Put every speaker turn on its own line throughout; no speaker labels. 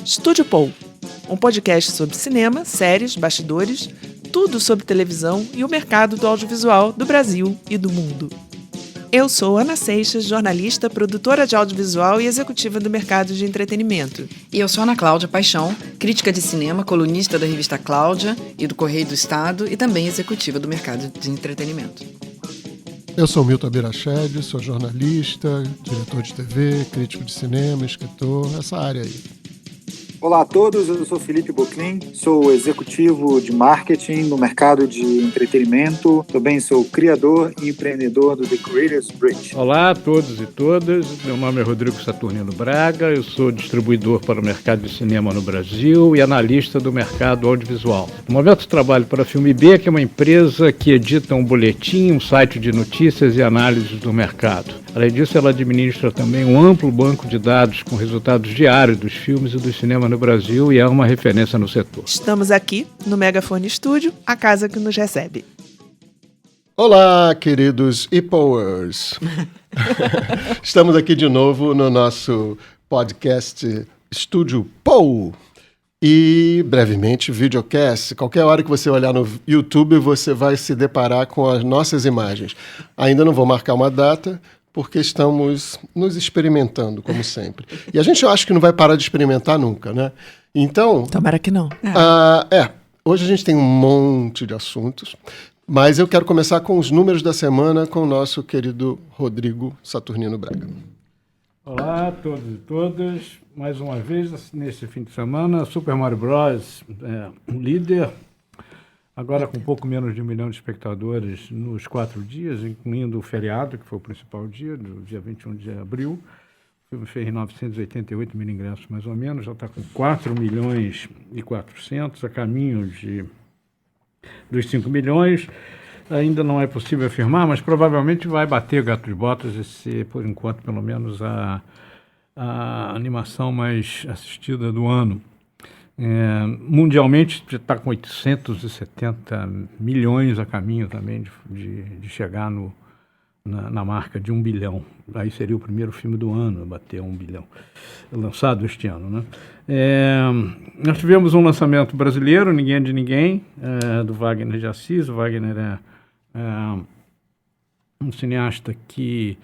Estúdio Paul, um podcast sobre cinema, séries, bastidores, tudo sobre televisão e o mercado do audiovisual do Brasil e do mundo. Eu sou Ana Seixas, jornalista, produtora de audiovisual e executiva do mercado de entretenimento.
E eu sou Ana Cláudia Paixão, crítica de cinema, colunista da revista Cláudia e do Correio do Estado e também executiva do mercado de entretenimento.
Eu sou Milton Abirached, sou jornalista, diretor de TV, crítico de cinema, escritor, essa área aí.
Olá a todos, eu sou Felipe Boclin, sou executivo de marketing no mercado de entretenimento, também sou criador e empreendedor do The Creators Bridge.
Olá a todos e todas, meu nome é Rodrigo Saturnino Braga, eu sou distribuidor para o mercado de cinema no Brasil e analista do mercado audiovisual. No momento trabalho para a Filme B, que é uma empresa que edita um boletim, um site de notícias e análises do mercado. Além disso, ela administra também um amplo banco de dados com resultados diários dos filmes e do cinema no Brasil e é uma referência no setor.
Estamos aqui no Megafone Studio, a casa que nos recebe.
Olá, queridos e-powers! Estamos aqui de novo no nosso podcast Estúdio Paul. E, brevemente, videocast. Qualquer hora que você olhar no YouTube, você vai se deparar com as nossas imagens. Ainda não vou marcar uma data, porque estamos nos experimentando, como sempre. E a gente acha que não vai parar de experimentar nunca, né? Então...
Tomara que não.
Hoje a gente tem um monte de assuntos, mas eu quero começar com os números da semana com o nosso querido Rodrigo Saturnino Braga.
Olá a todos e todas. Mais uma vez, nesse fim de semana, Super Mario Bros. Líder, agora com pouco menos de 1 milhão de espectadores nos 4 dias, incluindo o feriado, que foi o principal dia, do dia 21 de abril. O filme fez 988 mil ingressos, mais ou menos, já está com 4 milhões e 400, a caminho dos 5 milhões. Ainda não é possível afirmar, mas provavelmente vai bater o Gato de Botas e ser, por enquanto, pelo menos a animação mais assistida do ano. Mundialmente está com 870 milhões a caminho também de chegar na marca de 1 bilhão. Aí seria o primeiro filme do ano a bater 1 bilhão, lançado este ano, né? Nós tivemos um lançamento brasileiro, Ninguém é de Ninguém, do Wagner de Assis. O Wagner é um cineasta que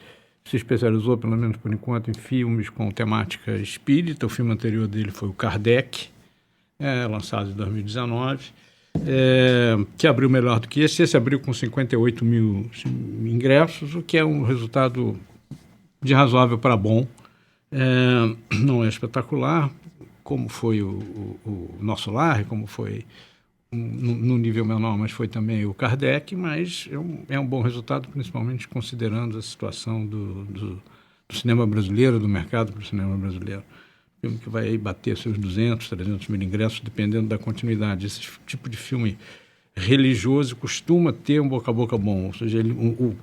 se especializou, pelo menos por enquanto, em filmes com temática espírita. O filme anterior dele foi o Kardec, lançado em 2019, que abriu melhor do que esse. Esse abriu com 58 mil ingressos, o que é um resultado de razoável para bom. Não é espetacular, como foi o Nosso Lar, como foi no nível menor, mas foi também o Kardec, mas é um bom resultado, principalmente considerando a situação do cinema brasileiro, do mercado para o cinema brasileiro. Filme que vai bater seus 200, 300 mil ingressos, dependendo da continuidade. Esse tipo de filme religioso costuma ter um boca a boca bom, ou seja, o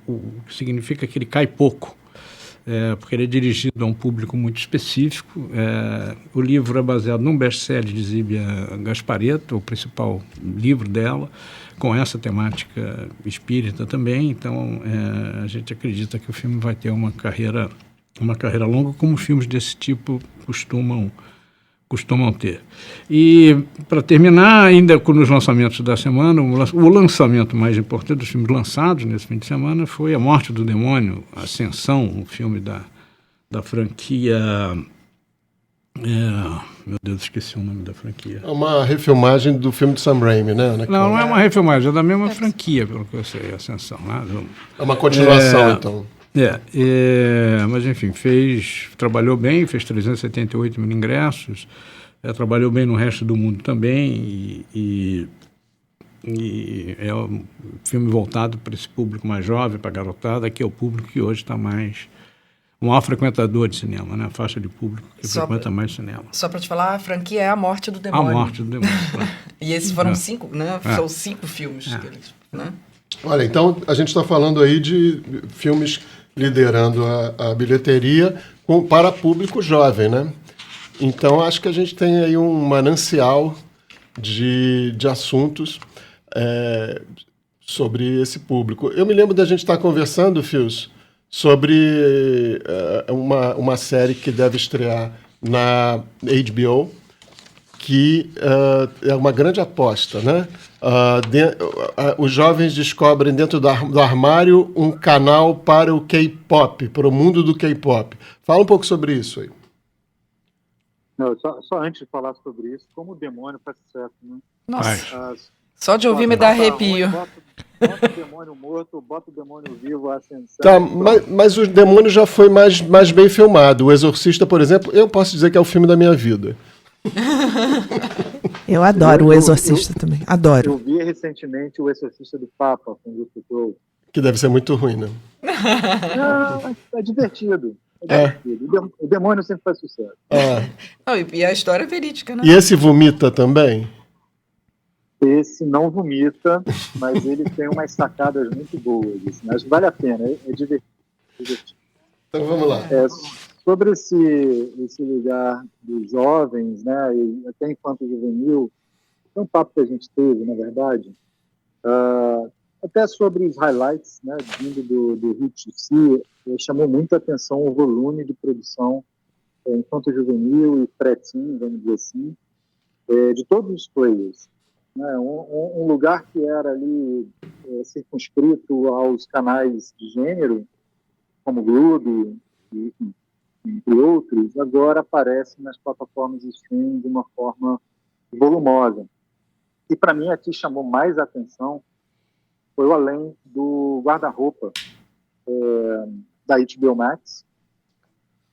que significa que ele cai pouco, porque ele é dirigido a um público muito específico. O livro é baseado num best-seller de Zíbia Gasparetto, o principal livro dela, com essa temática espírita também. Então, a gente acredita que o filme vai ter uma carreira longa, como filmes desse tipo costumam ter. E, para terminar, ainda nos lançamentos da semana, o lançamento mais importante dos filmes lançados nesse fim de semana foi A Morte do Demônio, Ascensão, um filme da franquia... meu Deus, esqueci o nome da franquia.
É uma refilmagem do filme de Sam Raimi, né?
Não é uma refilmagem, é da mesma franquia, pelo que eu sei, Ascensão. Né?
É uma continuação, então.
Mas enfim, trabalhou bem, fez 378 mil ingressos, trabalhou bem no resto do mundo também, e é um filme voltado para esse público mais jovem, para a garotada, que é o público que hoje está mais... o maior frequentador de cinema, né? A faixa de público que frequenta mais cinema.
Só para te falar, a franquia é A Morte do Demônio.
A Morte do Demônio.
E esses foram 5, né? São 5 filmes que eles... Né?
Olha, então a gente está falando aí de filmes liderando a bilheteria para público jovem, né? Então acho que a gente tem aí um manancial de assuntos sobre esse público. Eu me lembro da gente estar conversando, Fios, sobre uma série que deve estrear na HBO, que é uma grande aposta, né? Os jovens descobrem dentro do armário um canal para o K-pop, para o mundo do K-pop. Fala um pouco sobre isso aí.
Não, só antes de falar sobre isso, como o demônio faz sucesso, né?
Nossa, só de ouvir me dá arrepio.
Bota o demônio morto, bota o demônio vivo, a ascensão.
Tá, mas o demônio já foi mais bem filmado. O Exorcista, por exemplo, eu posso dizer que é o filme da minha vida.
Eu adoro o Exorcista também. Adoro.
Eu vi recentemente o Exorcista do Papa com o Russell Crowe.
Que deve ser muito ruim, né?
Não, é divertido. O demônio sempre faz sucesso.
Não, e a história é verídica, né?
E esse vomita também?
Esse não vomita, mas ele tem umas sacadas muito boas. Assim, acho que vale a pena, é divertido.
Então vamos lá.
Sobre esse lugar dos jovens, né, e até enquanto juvenil, é um papo que a gente teve, na verdade, até sobre os highlights, né, vindo do Hit C, chamou muito a atenção o volume de produção enquanto juvenil e pré-teen, vamos dizer assim, de todos os players. Né, um lugar que era ali circunscrito aos canais de gênero, como Globo e entre outros, agora aparece nas plataformas de streaming de uma forma volumosa. E para mim aqui chamou mais atenção foi o além do guarda-roupa da HBO Max,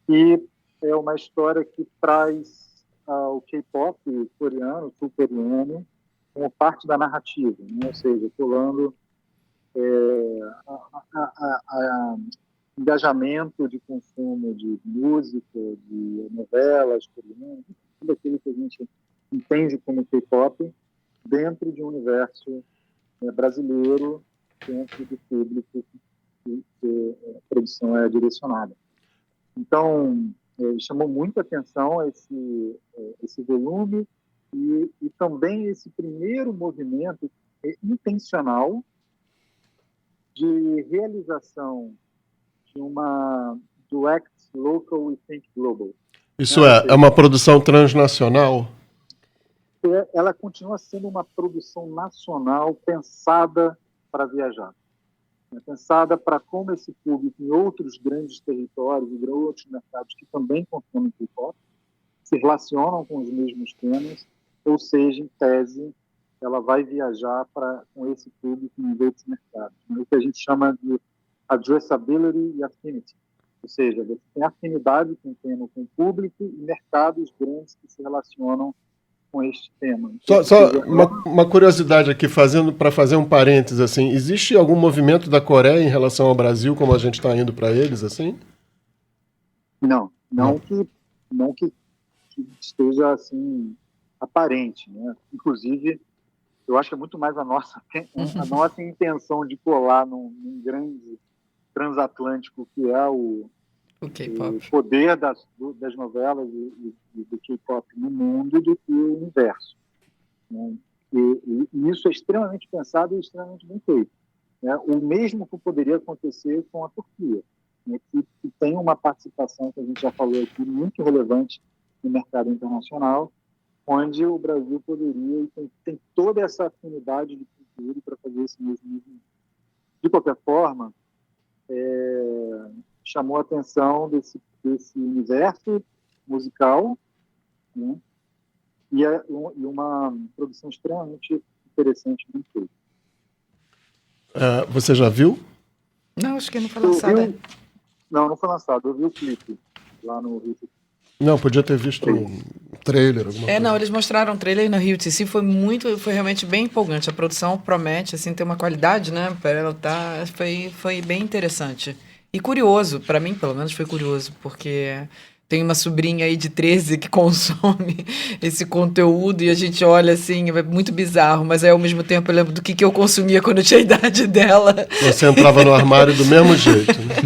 e é uma história que traz o K-pop coreano, sul-coreano, como parte da narrativa, né? Ou seja, pulando engajamento de consumo de música, de novelas coreanas, tudo aquilo que a gente entende como K-pop, dentro de um universo brasileiro, dentro do público que a produção é direcionada. Então, chamou muita atenção esse volume e também esse primeiro movimento intencional de realização do Act Local e Think Global.
Isso é uma produção transnacional?
Ela continua sendo uma produção nacional pensada para viajar. Pensada para como esse público em outros grandes territórios e outros mercados que também consomem K-pop se relacionam com os mesmos temas, ou seja, em tese, ela vai viajar com esse público em outros mercados. O que a gente chama de addressability e affinity, ou seja, você tem afinidade com o tema, com o público e mercados grandes que se relacionam com este tema.
Só uma curiosidade aqui, para fazer um parênteses, assim, existe algum movimento da Coreia em relação ao Brasil, como a gente está indo para eles, assim?
Não que esteja assim aparente, né? Inclusive, eu acho que é muito mais a nossa intenção de colar num grande transatlântico que é o poder das novelas e do K-pop no mundo do que o universo. Né? E isso é extremamente pensado e extremamente bem feito. Né? O mesmo que poderia acontecer com a Turquia, né? que tem uma participação, que a gente já falou aqui, muito relevante no mercado internacional, onde o Brasil poderia e tem toda essa afinidade de cultura para fazer esse mesmo movimento. De qualquer forma, chamou a atenção desse universo musical, né? e uma produção extremamente interessante do feita.
Você já viu?
Não, acho que não foi lançado.
Não foi lançado. Eu vi o clipe lá no Rio.
Não, podia ter visto um trailer, alguma coisa.
Não, eles mostraram um trailer no Rio TC, foi realmente bem empolgante. A produção promete, assim, ter uma qualidade, né? Foi bem interessante. E curioso, para mim, pelo menos, foi curioso, porque Tem uma sobrinha aí de 13 que consome esse conteúdo e a gente olha assim, é muito bizarro, mas aí ao mesmo tempo eu lembro do que eu consumia quando eu tinha a idade dela.
Você entrava no armário do mesmo jeito, né?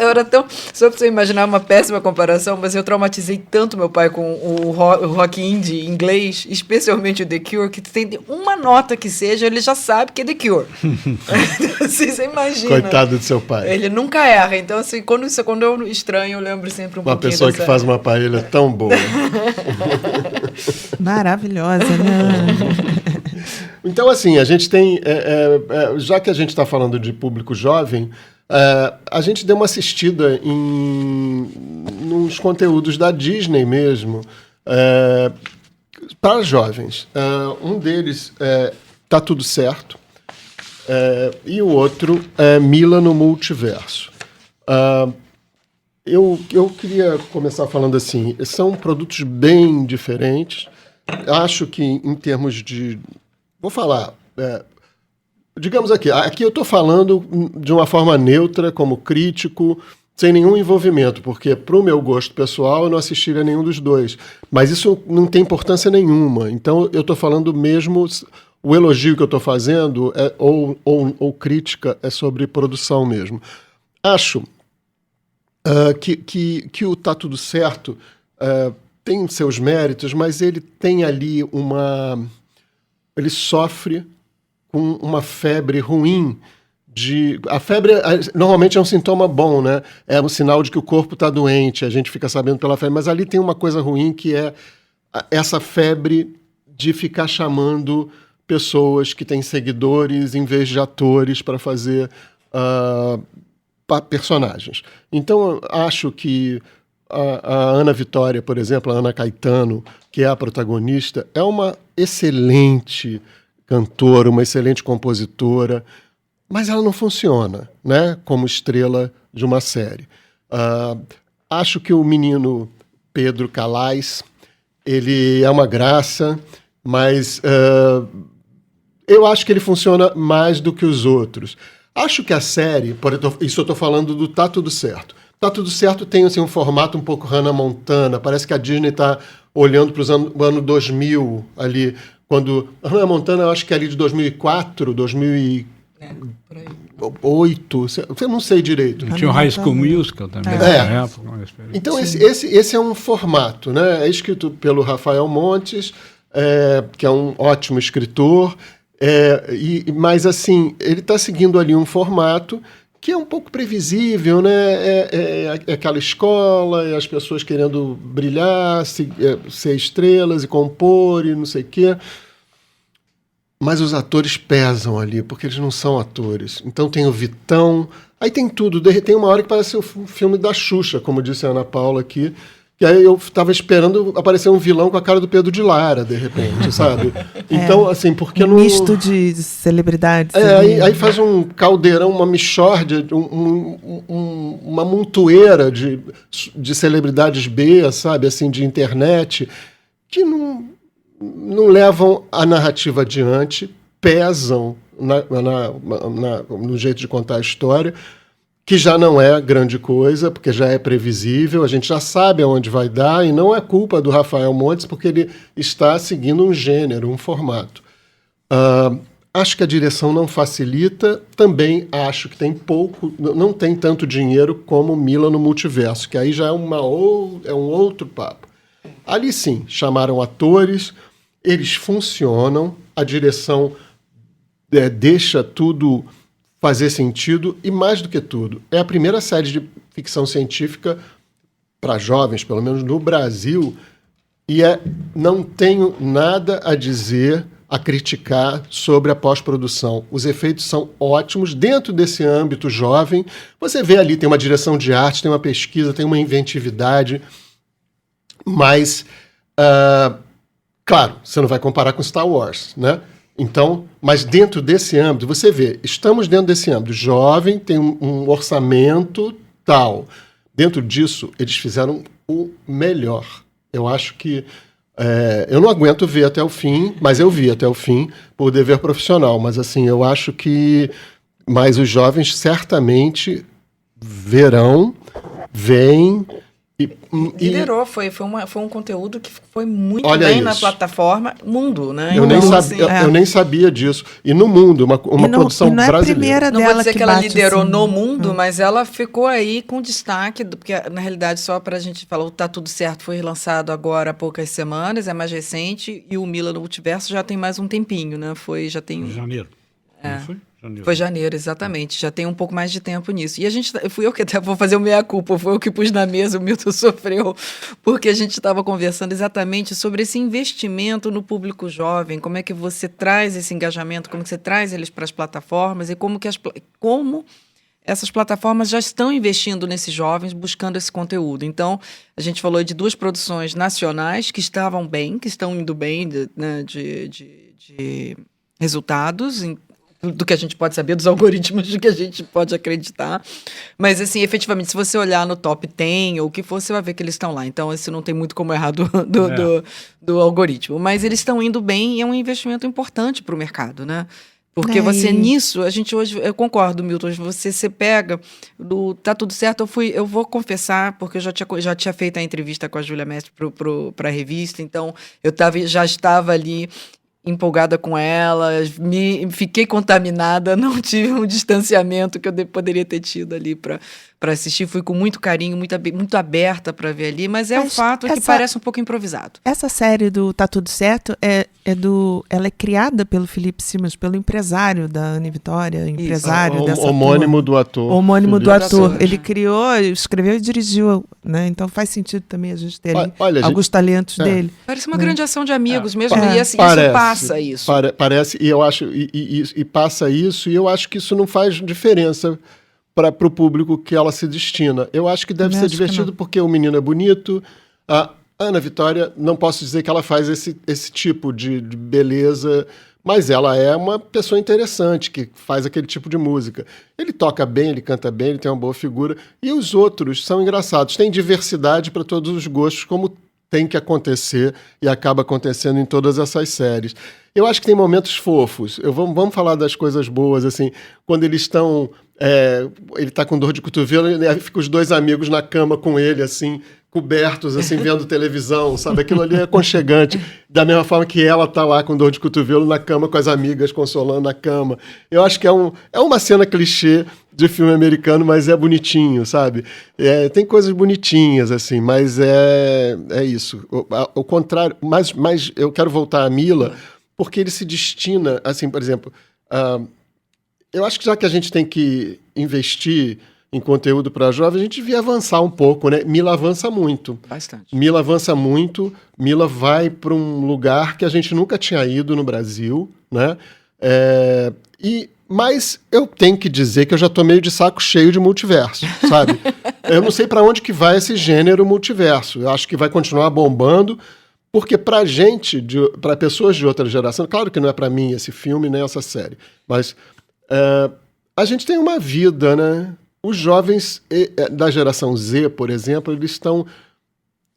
Eu era tão... Só pra você imaginar uma péssima comparação, mas eu traumatizei tanto meu pai com o rock indie inglês, especialmente o The Cure, que tem uma nota que seja, ele já sabe que é The Cure. Assim, você imagina.
Coitado do seu pai.
Ele nunca erra. Então, assim, quando eu estranho, eu lembro sempre
Uma pessoa que faz uma paella tão boa.
Maravilhosa, né?
Então, assim, a gente tem... já que a gente está falando de público jovem, a gente deu uma assistida nos conteúdos da Disney mesmo, para jovens. Um deles Tá Tudo Certo, e o outro é Mila no Multiverso. Eu queria começar falando assim, são produtos bem diferentes. Acho que em termos de... Vou falar... digamos aqui eu estou falando de uma forma neutra, como crítico, sem nenhum envolvimento, porque para o meu gosto pessoal eu não assistiria a nenhum dos dois. Mas isso não tem importância nenhuma. Então eu estou falando mesmo... O elogio que eu estou fazendo, ou crítica, é sobre produção mesmo. Acho... que o Tá Tudo Certo tem seus méritos, mas ele tem ali ele sofre com uma febre ruim. A febre normalmente é um sintoma bom, né? É um sinal de que o corpo está doente, a gente fica sabendo pela febre, mas ali tem uma coisa ruim que é essa febre de ficar chamando pessoas que têm seguidores em vez de atores para fazer... personagens. Então, acho que a Ana Vitória, por exemplo, a Ana Caetano, que é a protagonista, é uma excelente cantora, uma excelente compositora, mas ela não funciona, né, como estrela de uma série. Acho que o menino Pedro Calais, ele é uma graça, mas eu acho que ele funciona mais do que os outros. Acho que a série, isso eu estou falando do Tá Tudo Certo. Tá Tudo Certo tem assim, um formato um pouco Hannah Montana, parece que a Disney está olhando para o ano 2000 ali, quando... Hannah Montana eu acho que é ali de 2004, 2008, eu não sei direito.
Tinha o High School Musical também, nessa época.
Então esse é um formato, né? É escrito pelo Rafael Montes, que é um ótimo escritor, mas assim, ele está seguindo ali um formato que é um pouco previsível, né? É aquela escola, e as pessoas querendo brilhar, ser estrelas e compor e não sei o quê. Mas os atores pesam ali, porque eles não são atores. Então tem o Vitão, aí tem tudo. Tem uma hora que parece o filme da Xuxa, como disse a Ana Paula aqui, que aí eu estava esperando aparecer um vilão com a cara do Pedro de Lara, de repente, sabe? Então, assim, porque não...
misto de celebridades.
Aí faz um caldeirão, uma mixórdia, uma montoeira de celebridades B, sabe? Assim, de internet, que não levam a narrativa adiante, pesam no jeito de contar a história, que já não é grande coisa, porque já é previsível, a gente já sabe aonde vai dar, e não é culpa do Rafael Montes, porque ele está seguindo um gênero, um formato. Acho que a direção não facilita, também acho que não tem tanto dinheiro como Mila no Multiverso, que aí já é um outro papo. Ali sim, chamaram atores, eles funcionam, a direção deixa tudo fazer sentido, e mais do que tudo, é a primeira série de ficção científica para jovens, pelo menos no Brasil, e não tenho nada a dizer, a criticar sobre a pós-produção. Os efeitos são ótimos dentro desse âmbito jovem. Você vê ali, tem uma direção de arte, tem uma pesquisa, tem uma inventividade, mas, claro, você não vai comparar com Star Wars, né? Então, mas dentro desse âmbito, você vê, estamos dentro desse âmbito, jovem, tem um orçamento tal. Dentro disso, eles fizeram o melhor. Eu acho que... eu não aguento ver até o fim, mas eu vi até o fim por dever profissional. Mas assim, eu acho que... Mas os jovens certamente veem
Liderou, foi um conteúdo que foi muito
Olha
bem na
isso.
plataforma Mundo, né?
Eu,
Então,
eu nem sabia disso. E no mundo, uma produção
e não é a
brasileira.
primeira
não vou
dela
dizer que ela
bate,
liderou
assim.
no mundo, mas ela ficou aí com destaque, porque na realidade, só para a gente falar, o Tá Tudo Certo foi lançado agora há poucas semanas, é mais recente, e o Mila no Multiverso já tem mais um tempinho, né? Já tem...
Janeiro. Não foi? Janeiro.
Foi janeiro, exatamente. Já tem um pouco mais de tempo nisso. E fui eu que até vou fazer o meia-culpa, foi eu que pus na mesa, o Milton sofreu, porque a gente estava conversando exatamente sobre esse investimento no público jovem, como é que você traz esse engajamento, como que você traz eles para as plataformas e como essas plataformas já estão investindo nesses jovens, buscando esse conteúdo. Então, a gente falou de 2 produções nacionais que estavam bem, que estão indo bem de resultados, do que a gente pode saber, dos algoritmos, do que a gente pode acreditar. Mas, assim, efetivamente, se você olhar no top 10 ou o que for, você vai ver que eles estão lá. Então, isso não tem muito como errar do algoritmo. Mas eles estão indo bem e é um investimento importante para o mercado, né? Porque você, nisso, a gente hoje... Eu concordo, Milton, você pega... Tá Tudo Certo, eu vou confessar, porque eu já tinha feito a entrevista com a Júlia Mestre para a revista, então já estava ali empolgada com ela, fiquei contaminada, não tive um distanciamento que eu poderia ter tido ali para assistir. Fui com muito carinho, muito aberta para ver ali, mas um fato que parece um pouco improvisado.
Essa série do Tá Tudo Certo ela é criada pelo Felipe Simas, pelo empresário da Ana Vitória, empresário dessa
homônimo do ator.
Homônimo do
Felipe
ator.
Simas.
Ele criou, escreveu e dirigiu, né? Então faz sentido também a gente ter ali
Olha,
alguns talentos dele.
Parece uma grande ação de amigos mesmo, e assim,
Parece,
isso passa isso.
Parece, e eu acho, e passa isso, e eu acho que isso não faz diferença para o público que ela se destina. Eu acho que deve ser divertido porque o menino é bonito. A Ana Vitória, não posso dizer que ela faz esse tipo de beleza, mas ela é uma pessoa interessante, que faz aquele tipo de música. Ele toca bem, ele canta bem, ele tem uma boa figura. E os outros são engraçados. Tem diversidade para todos os gostos, como tem que acontecer e acaba acontecendo em todas essas séries. Eu acho que tem momentos fofos. Vamos falar das coisas boas, assim, quando eles estão... ele está com dor de cotovelo e fica os 2 amigos na cama com ele, assim, cobertos, assim, vendo televisão, sabe? Aquilo ali é aconchegante. Da mesma forma que ela está lá com dor de cotovelo na cama com as amigas, consolando na cama. Eu acho que é uma cena clichê de filme americano, mas é bonitinho, sabe? Tem coisas bonitinhas, assim, mas é isso. O contrário, mas eu quero voltar a Mila, porque ele se destina, assim, por exemplo... eu acho que já que a gente tem que investir em conteúdo para jovem, a gente devia avançar um pouco, né? Mila avança muito.
Bastante.
Mila avança muito. Mila vai para um lugar que a gente nunca tinha ido no Brasil, né? Mas eu tenho que dizer que eu já tô meio de saco cheio de multiverso, sabe? Eu não sei para onde que vai esse gênero multiverso. Eu acho que vai continuar bombando, porque para gente, para pessoas de outra geração, claro que não é para mim esse filme nem essa série, mas a gente tem uma vida, né? Os jovens da geração Z, por exemplo, eles estão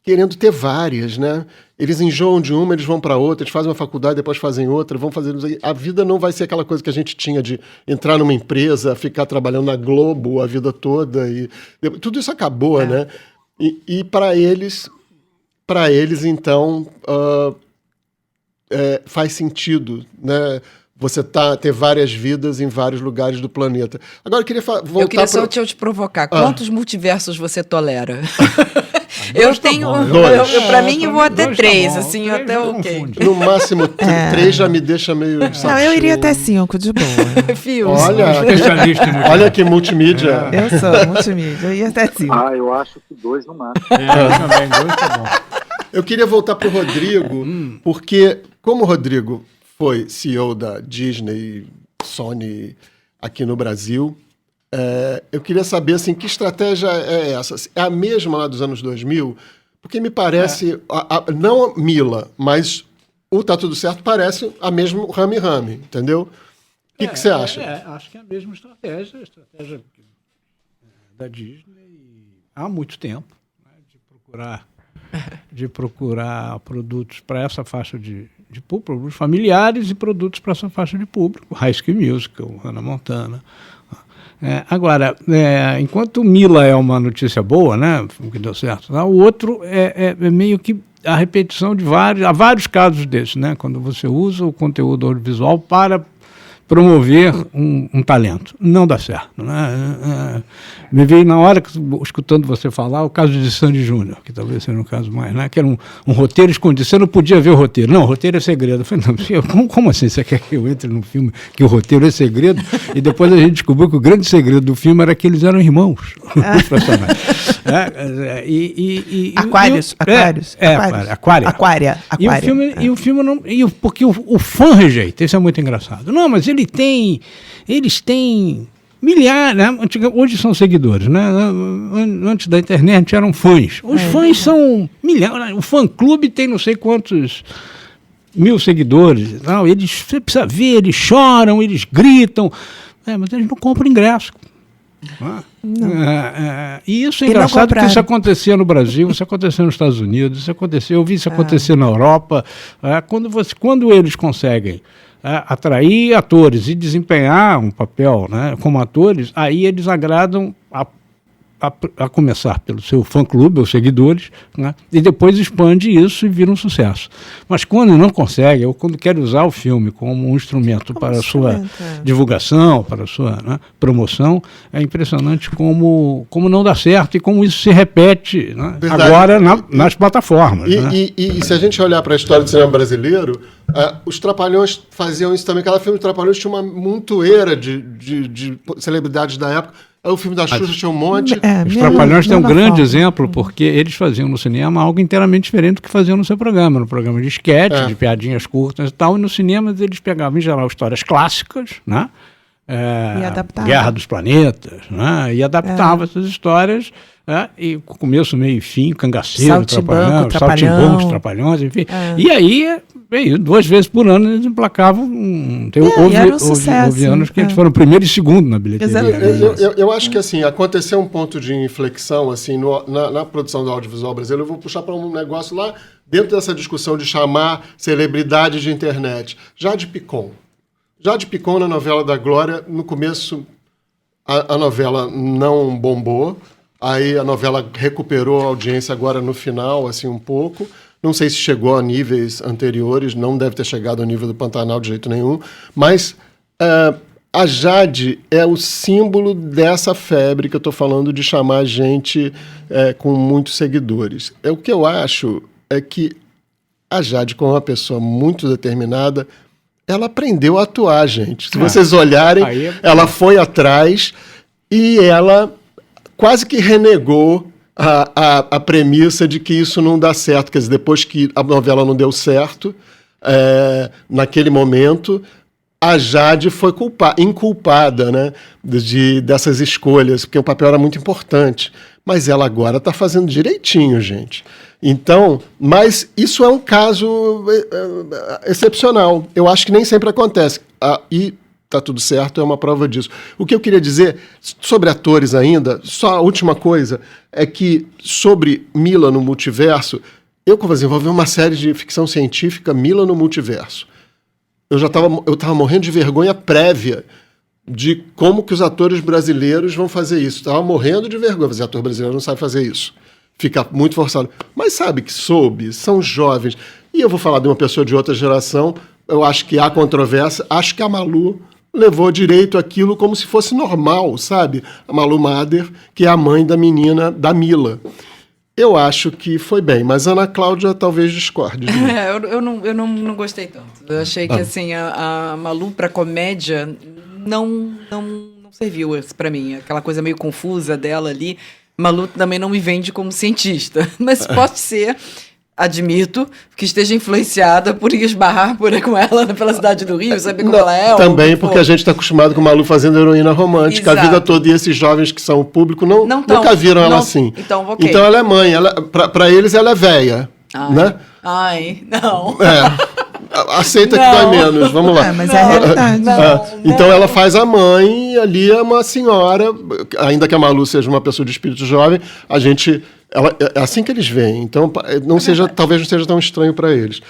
querendo ter várias, né? Eles enjoam de uma, eles vão para outra, eles fazem uma faculdade, depois fazem outra, vão fazer... A vida não vai ser aquela coisa que a gente tinha de entrar numa empresa, ficar trabalhando na Globo a vida toda. Tudo isso acabou, né? E para eles, então, faz sentido, né? Você ter várias vidas em vários lugares do planeta. Agora, eu queria voltar...
Eu queria só te provocar. Quantos multiversos você tolera?
Dois tá
tenho...
bom.
Pra mim, eu vou até 3,
tá
assim,
três
até
ok.
ok.
No máximo, 3 já me deixa meio...
Não, eu iria até 5, de boa.
Fios.
Especialista em multimídia.
Olha que multimídia.
Eu sou multimídia, eu ia até 5.
Eu acho que 2 no máximo.
Também, 2 tá bom.
Eu queria voltar para o Rodrigo, porque como o Rodrigo foi CEO da Disney, Sony aqui no Brasil, eu queria saber assim, que estratégia é essa? É a mesma lá dos anos 2000? Porque me parece, não a Mila, mas o Tá Tudo Certo parece a mesma Rami-Rami, entendeu? O que você acha?
Acho que é a mesma estratégia, da Disney há muito tempo, né, de procurar produtos para essa faixa de público, produtos familiares e produtos para essa faixa de público. High School Musical, Hannah Montana. Agora, enquanto Mila é uma notícia boa, né, que deu certo, o outro é meio que a repetição de vários casos desses, né, quando você usa o conteúdo audiovisual para promover um talento. Não dá certo. Né? Me veio na hora, escutando você falar, o caso de Sandy Júnior, que talvez seja um caso mais, né? Que era um roteiro escondido. Você não podia ver o roteiro. Não, o roteiro é segredo. Eu falei, não, como assim? Você quer que eu entre num filme que o roteiro é segredo? E depois a gente descobriu que o grande segredo do filme era que eles eram irmãos, os personagens.
Aquários. Aquária.
E o filme não... Porque o fã rejeita. Isso é muito engraçado. Não, mas eles têm milhares, né? Hoje são seguidores, né? Antes da internet eram fãs. Os fãs são milhares. O fã-clube tem não sei quantos mil seguidores. Não, você precisa ver, eles choram, eles gritam. Mas eles não compram ingresso. E isso é engraçado, porque isso acontecia no Brasil, isso acontecia nos Estados Unidos, eu vi isso acontecer na Europa. Quando eles conseguem atrair atores e desempenhar um papel, né, como atores, aí eles agradam a começar pelo seu fã-clube, os seguidores, né, e depois expande isso e vira um sucesso. Mas quando não consegue, ou quando quer usar o filme como um instrumento para a sua divulgação, para a sua, né, promoção, é impressionante como não dá certo e como isso se repete, né, agora nas plataformas.
E se a gente olhar para a história do cinema brasileiro, os Trapalhões faziam isso também. Cada filme de Trapalhões tinha uma montoeira de celebridades da época. O filme da Xuxa tinha um monte.
Os Trapalhões têm um grande exemplo, porque eles faziam no cinema algo inteiramente diferente do que faziam no seu programa. No programa de esquete, de piadinhas curtas e tal, e no cinema eles pegavam, em geral, histórias clássicas, né?
E adaptavam.
Guerra dos Planetas, né? E adaptavam essas histórias, e começo, meio e fim, Cangaceiro, Saltimbancos, Trapalhões, enfim. E aí, 2 vezes por ano eles emplacavam. Houve anos que eles foram primeiro e segundo na bilheteria.
Eu acho que assim, aconteceu um ponto de inflexão assim, na produção do audiovisual brasileiro. Eu vou puxar para um negócio lá dentro dessa discussão de chamar celebridade de internet. Jade Picon na novela da Glória, no começo a novela não bombou, aí a novela recuperou a audiência agora no final, assim, um pouco. Não sei se chegou a níveis anteriores, não deve ter chegado ao nível do Pantanal de jeito nenhum, mas a Jade é o símbolo dessa febre que eu estou falando de chamar gente com muitos seguidores. O que eu acho é que a Jade, como uma pessoa muito determinada, ela aprendeu a atuar, gente. Se vocês olharem, ela foi atrás e ela quase que renegou a premissa de que isso não dá certo. Quer dizer, depois que a novela não deu certo, naquele momento, a Jade foi inculpada, né, dessas escolhas, porque o papel era muito importante. Mas ela agora está fazendo direitinho, gente. Então, mas isso é um caso excepcional. Eu acho que nem sempre acontece. E tá tudo certo, é uma prova disso. O que eu queria dizer sobre atores ainda, só a última coisa, é que sobre Mila no multiverso, eu desenvolvi uma série de ficção científica, Mila no multiverso. Eu estava morrendo de vergonha prévia de como que os atores brasileiros vão fazer isso. Estava morrendo de vergonha, mas o ator brasileiro não sabe fazer isso. Fica muito forçado. Mas sabe que são jovens. E eu vou falar de uma pessoa de outra geração, eu acho que há controvérsia, acho que a Malu levou direito aquilo como se fosse normal, sabe? A Malu Mader, que é a mãe da menina, da Mila. Eu acho que foi bem, mas a Ana Cláudia talvez discorde.
Eu não gostei tanto. Eu achei que assim, a Malu para comédia não serviu para mim. Aquela coisa meio confusa dela ali. Malu também não me vende como cientista, mas pode ser, admito, que esteja influenciada por esbarrar com ela pela cidade do Rio, saber como ela é.
Também porque a gente está acostumado com Malu fazendo heroína romântica. Exato. A vida toda, e esses jovens que são o público nunca viram ela assim. Então ela é mãe, para eles ela é véia. Né?
Ai, não.
aceita que
Não.
dói menos, vamos lá.
Mas é a realidade.
Então ela faz a mãe, e ali é uma senhora, ainda que a Malu seja uma pessoa de espírito jovem, é assim que eles veem. Então talvez não seja tão estranho para eles.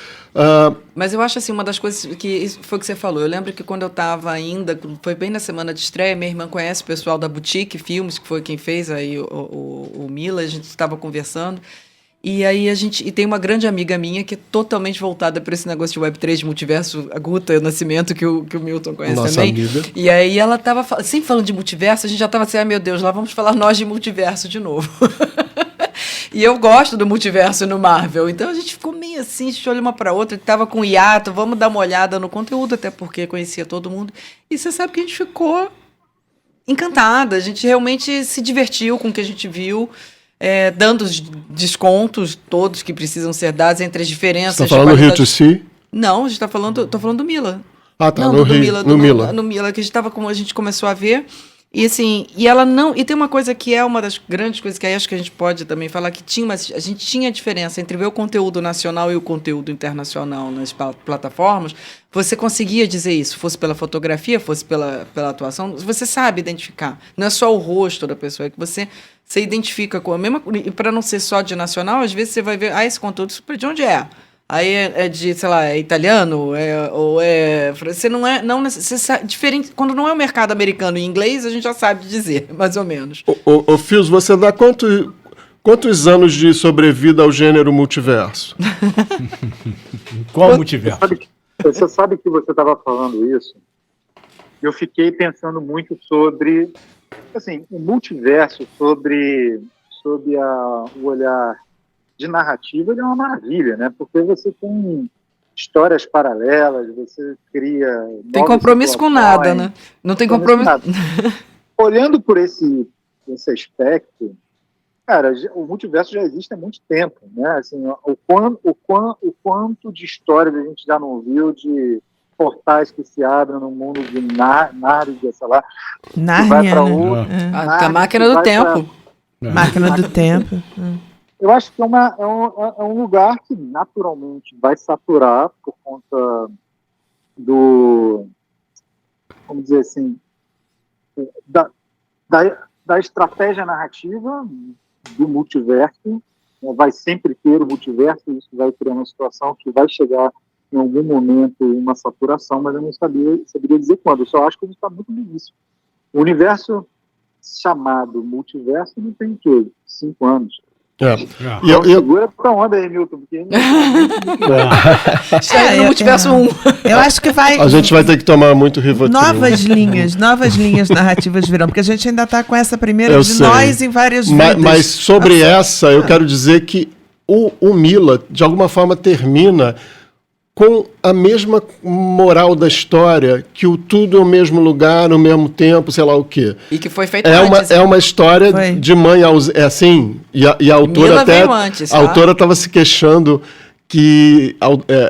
Mas eu acho assim, uma das coisas que isso foi o que você falou. Eu lembro que quando eu estava ainda, foi bem na semana de estreia, minha irmã conhece o pessoal da Boutique Filmes, que foi quem fez aí o Mila, a gente estava conversando. E aí e tem uma grande amiga minha que é totalmente voltada para esse negócio de Web3, de multiverso, a Guta Nascimento, que o Milton conhece
Nossa
também.
amiga.
E aí ela estava sempre falando de multiverso, a gente já estava assim, ai meu Deus, lá vamos falar nós de multiverso de novo. E eu gosto do multiverso no Marvel, então a gente ficou meio assim, a gente olhou uma para outra, estava com hiato, vamos dar uma olhada no conteúdo, até porque conhecia todo mundo. E você sabe que a gente ficou encantada, a gente realmente se divertiu com o que a gente viu, dando os descontos todos que precisam ser dados entre as diferenças.
Você está falando do Rio to See?
Não, a gente está falando do Mila.
Ah, tá,
não,
no
do
Rio,
Mila, no Mila, que a gente começou a ver. E assim, e tem uma coisa que é uma das grandes coisas que aí acho que a gente pode também falar, que a gente tinha diferença entre ver o conteúdo nacional e o conteúdo internacional nas plataformas. Você conseguia dizer isso, fosse pela fotografia, fosse pela atuação, você sabe identificar. Não é só o rosto da pessoa, é que você identifica com a mesma. E para não ser só de nacional, às vezes você vai ver, esse conteúdo de onde é? Aí é de, sei lá, é italiano, ou é... Você não é... Você sabe, diferente, quando não é o mercado americano e inglês, a gente já sabe dizer, mais ou menos.
Ô Fios, você dá quantos anos de sobrevida ao gênero multiverso?
Qual multiverso?
Você sabe que você estava falando isso? Eu fiquei pensando muito sobre, assim, o multiverso, sobre o olhar de narrativa, ele é uma maravilha, né? Porque você tem histórias paralelas, você cria...
Tem compromisso com nada, né? Não tem compromisso...
Olhando por esse aspecto, cara, o multiverso já existe há muito tempo, né? Assim, o quanto de histórias a gente já não viu, de portais que se abrem no mundo de Nárnia, sei lá.
Nárnia,
né? A máquina do tempo.
Máquina do tempo.
Eu acho que é um lugar que naturalmente vai saturar por conta vamos dizer assim, da estratégia narrativa do multiverso. Vai sempre ter o multiverso, isso vai criar uma situação que vai chegar em algum momento uma saturação, mas eu não saberia dizer quando. Eu só acho que a gente está muito no início. O universo chamado multiverso não tem o quê? 5 anos. Segura pra onda aí, Milton. Porque...
Chega no multiverso 1.
Eu acho que vai...
A gente vai ter que tomar muito Rivotril.
Novas linhas narrativas virão, porque a gente ainda está com essa primeira nós em várias vidas.
Mas sobre essa, eu quero dizer que o Mila, de alguma forma, termina com a mesma moral da história, que o tudo é o mesmo lugar, no mesmo tempo, sei lá o quê.
E que foi feito antes.
É uma história de mãe assim, e a autora
Mila
até...
veio antes,
a autora estava se queixando que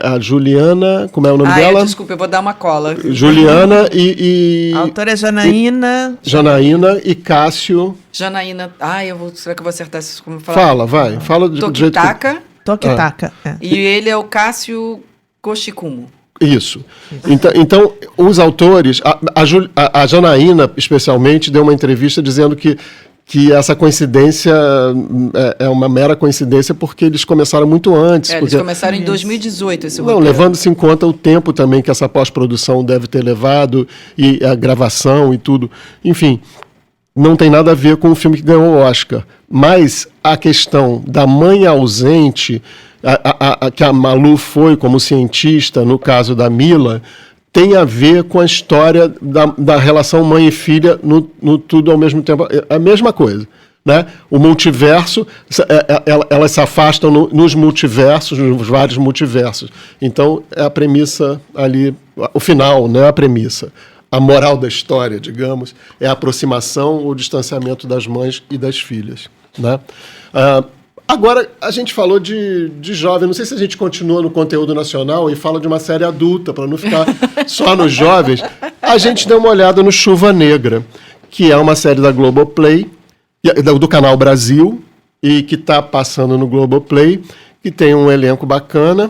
a Juliana, como é o nome dela?
Desculpa, eu vou dar uma cola.
Juliana e...
A autora é Janaína.
Janaína e Cássio...
Janaína... será que eu vou acertar isso? Como falar?
Fala do jeito que...
Tokitaka.
E ele é o Cássio Koshikumo.
Isso. Então, os autores... A Janaína, especialmente, deu uma entrevista dizendo que essa coincidência é uma mera coincidência porque eles começaram muito antes.
Eles começaram em 2018 esse roteiro.
Levando-se em conta o tempo também que essa pós-produção deve ter levado, e a gravação e tudo. Enfim, não tem nada a ver com o filme que ganhou o Oscar. Mas a questão da mãe ausente, que a Malu foi como cientista, no caso da Mila, tem a ver com a história da relação mãe e filha no tudo ao mesmo tempo. É a mesma coisa, né? O multiverso, elas se afastam nos multiversos, nos vários multiversos. Então, é a premissa ali, o final, não é a premissa. A moral da história, digamos, é a aproximação ou distanciamento das mães e das filhas, né? Agora, a gente falou de jovem. Não sei se a gente continua no conteúdo nacional e fala de uma série adulta, para não ficar só nos jovens. A gente deu uma olhada no Chuva Negra, que é uma série da Globoplay, do Canal Brasil, e que está passando no Globoplay, que tem um elenco bacana.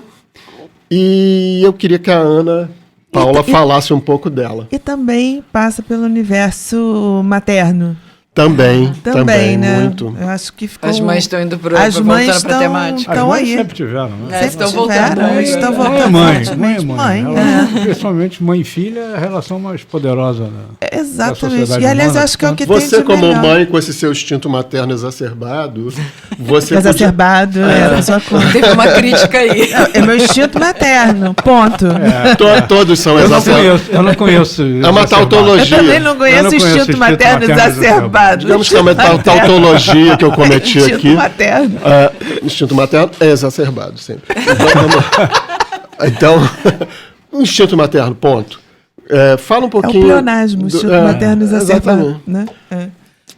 E eu queria que a Ana Paula falasse um pouco dela.
E também passa pelo universo materno.
Também,
né?
muito.
Eu acho que ficou...
As mães estão indo
As mães
voltando pra temática.
As
estão
mães
aí.
sempre tiveram, né?
Estão
tiveram,
voltando.
estão
Mãe
voltando
é mãe,
fortemente.
mãe. Principalmente mãe e filha é a relação mais poderosa da
Exatamente.
sociedade
E aliás,
humana,
acho que é o que
Você,
tem de
como
melhor.
mãe, com esse seu instinto materno exacerbado, você
Exacerbado, a sua conta.
Teve uma crítica aí.
É meu instinto materno, ponto.
Todos são
Eu não
exacerbados.
conheço, eu não conheço.
É uma
Eu
tautologia.
também não conheço
não
o
conheço
instinto materno exacerbado.
Digamos que é uma tautologia que eu cometi
Instinto
aqui.
materno.
Instinto materno é exacerbado sempre. Então, instinto materno, ponto. Fala um
É o
pouquinho.
pleonasmo, o instinto materno exacerbado.
Exatamente.
Né? É.